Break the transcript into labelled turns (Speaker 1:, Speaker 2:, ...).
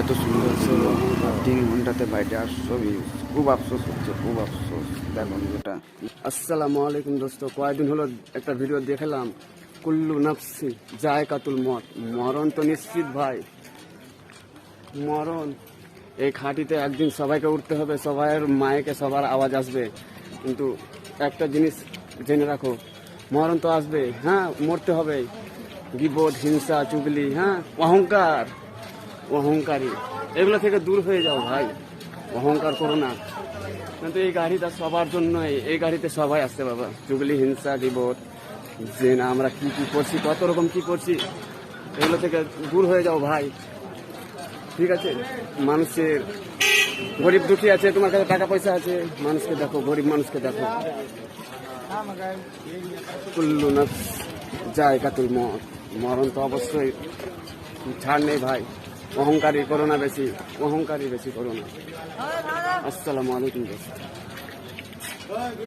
Speaker 1: এত সুন্দর ছিল 3 ঘন্টাতে বাইরে আসছো খুব আফসোস হচ্ছে, খুব আফসোস। দেখুন যেটা। আসসালামু আলাইকুম দোস্ত, কয়েকদিন হলো একটা ভিডিও দেখলাম, কুল্লু নাফসি জায়কাতুল মত, মরণ তো নিশ্চিত ভাই, মরণ। এই খাঁটিতে একদিন সবাইকে উঠতে হবে, সবার মায়েকে সবার আওয়াজ আসবে, কিন্তু একটা জিনিস জেনে রাখো, মরণ তো আসবে, হ্যাঁ মরতে হবে। গিবত, হিংসা, চুগলি, হ্যাঁ অহংকার, অহংকারী, এগুলো থেকে দূর হয়ে যাও ভাই, অহংকার করো না। কিন্তু এই গাড়িটা সবার জন্যই, এই গাড়িতে সবাই আসছে বাবা। চুগলি, হিংসা, গিবত, যে না আমরা কি কি করছি, কত রকম কি করছি, এগুলো থেকে দূর হয়ে যাও ভাই, ঠিক আছে? মানুষের গরিব দুঃখী আছে, তোমার কাছে টাকা পয়সা আছে, মানুষকে দেখো, গরিব মানুষকে দেখো। কুল্লু নাফস জায়কাতুল মত, মরণ তো অবশ্যই, ছাড় নেই ভাই। অহংকারী করো না বেশি, অহংকারী বেশি করো না। আসসালামু আলাইকুম দোস্ত।